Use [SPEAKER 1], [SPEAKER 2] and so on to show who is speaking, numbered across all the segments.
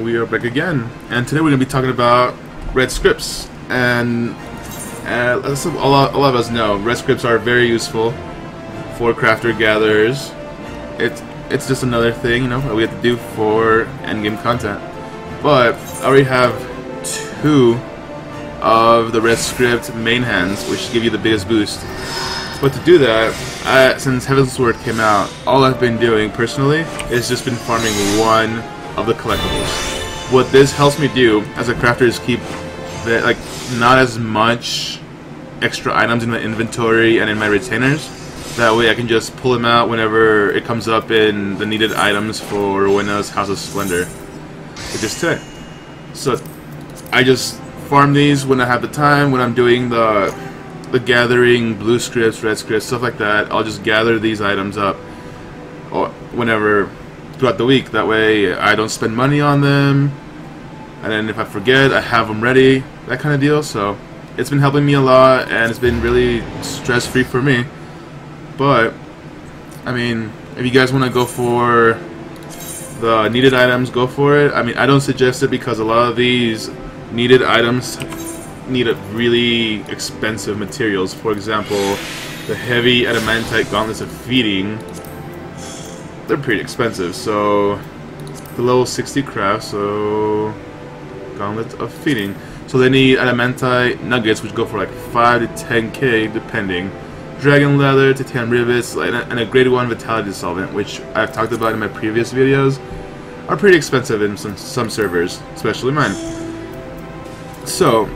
[SPEAKER 1] we are back again, and today we're going to be talking about red scripts. And as a lot of us know, red scripts are very useful for crafter gatherers. It's just another thing, you know, that we have to do for endgame content. But I already have 2 of the red script main hands, which give you the biggest boost. But to do that, since Heaven's Sword came out, all I've been doing personally is just been farming 1 of the collectibles. What this helps me do as a crafter is keep not as much extra items in my inventory and in my retainers. That way I can just pull them out whenever it comes up in the needed items for Winna's House of Splendor, which is today. So I just farm these when I have the time, when I'm doing the gathering, blue scripts, red scripts, stuff like that. I'll just gather these items up or whenever throughout the week. That way I don't spend money on them, and then if I forget, I have them ready, that kind of deal. So it's been helping me a lot, and it's been really stress-free for me. But I mean, if you guys want to go for the needed items, go for it. I mean, I don't suggest it because a lot of these needed items need really expensive materials. For example, the heavy adamantite gauntlets of feeding, they're pretty expensive. So the level 60 craft, so gauntlets of feeding, so they need adamantite nuggets, which go for like 5 to 10k depending. Dragon leather, titanium rivets, and a grade 1 vitality solvent, which I've talked about in my previous videos, are pretty expensive in some servers, especially mine. So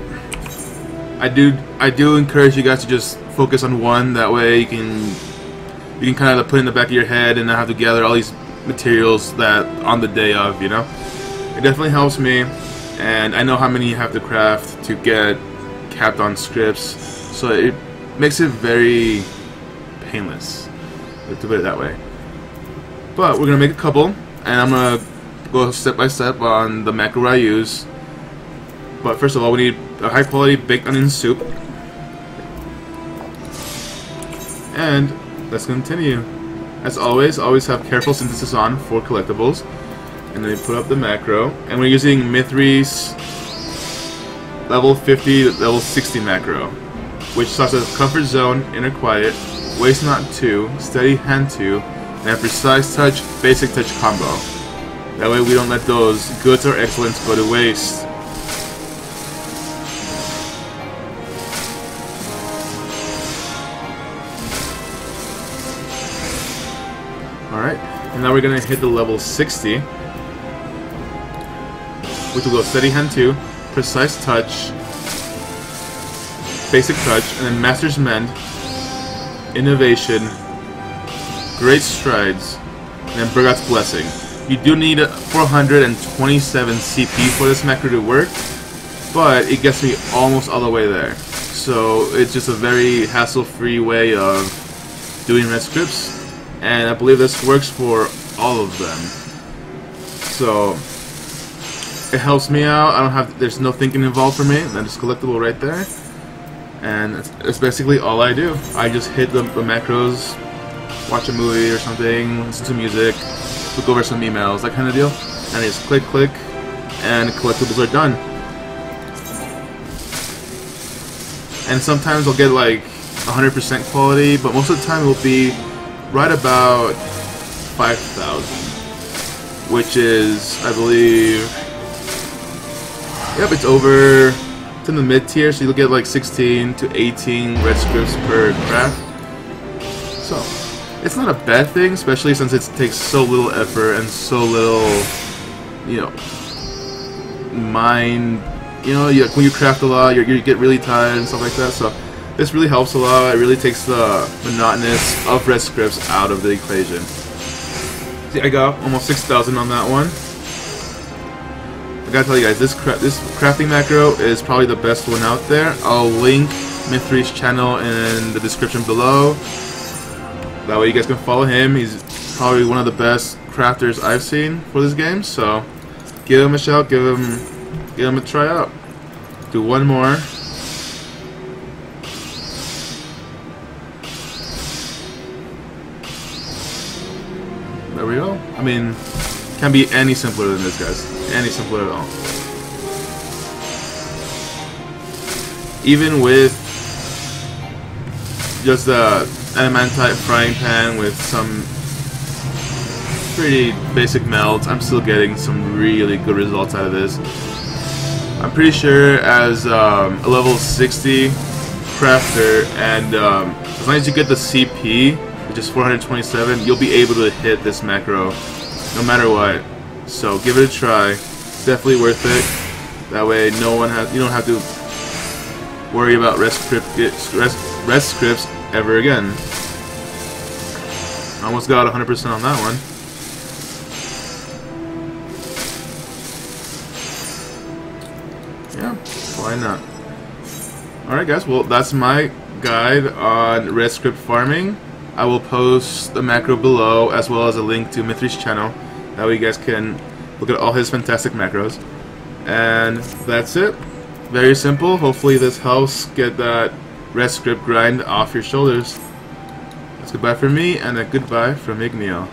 [SPEAKER 1] I do encourage you guys to just focus on 1. That way you can kind of put it in the back of your head and not have to gather all these materials that on the day of, you know. It definitely helps me, and I know how many you have to craft to get capped on scripts, so it makes it very painless, to put it that way. But we're gonna make a couple, and I'm gonna go step by step on the macro I use. But first of all, we need a high quality baked onion soup. And let's continue. As always have careful synthesis on for collectibles. And then we put up the macro. And we're using Mithrie's level 50 to level 60 macro, which starts with comfort zone, inner quiet, waste not 2, steady hand 2, and a precise touch, basic touch combo. That way we don't let those goods or excellence go to waste. Alright, and now we're going to hit the level 60, which will go steady hand 2, precise touch, basic touch, and then master's mend, innovation, great strides, and then Burgott's blessing. You do need 427 CP for this macro to work, but it gets me almost all the way there. So it's just a very hassle-free way of doing red scripts, and I believe this works for all of them. So it helps me out. There's no thinking involved for me. That is collectible right there, and it's basically all I do. I just hit the macros, watch a movie or something, listen to music, look over some emails, that kind of deal, and I just click, and collectibles are done. And sometimes I'll get like 100% quality, but most of the time it will be right about 5,000, which is, I believe, yep, it's in the mid tier, so you'll get like 16 to 18 red scripts per craft. So it's not a bad thing, especially since it takes so little effort and so little, you know, mind. You know, when you craft a lot, you get really tired and stuff like that. So this really helps a lot. It really takes the monotonous of red scripts out of the equation. See, I got almost 6,000 on that one. I gotta tell you guys, this crafting macro is probably the best one out there. I'll link Mithrie's channel in the description below. That way you guys can follow him. He's probably one of the best crafters I've seen for this game. So give him a shout, give him a try out. Do 1 more. There we go. I mean, Can't be any simpler than this, guys. Any simpler at all. Even with just a adamantite frying pan with some pretty basic melts, I'm still getting some really good results out of this. I'm pretty sure as a level 60 crafter, and as long as you get the CP, which is 427, you'll be able to hit this macro no matter what. So give it a try. It's definitely worth it. That way you don't have to worry about rest scripts ever again. Almost got 100% on that one. Yeah, why not? Alright guys, well that's my guide on red script farming. I will post the macro below as well as a link to Mithrie's channel. That way you guys can look at all his fantastic macros. And that's it. Very simple. Hopefully this helps get that red script grind off your shoulders. That's goodbye from me and a goodbye from Igneel.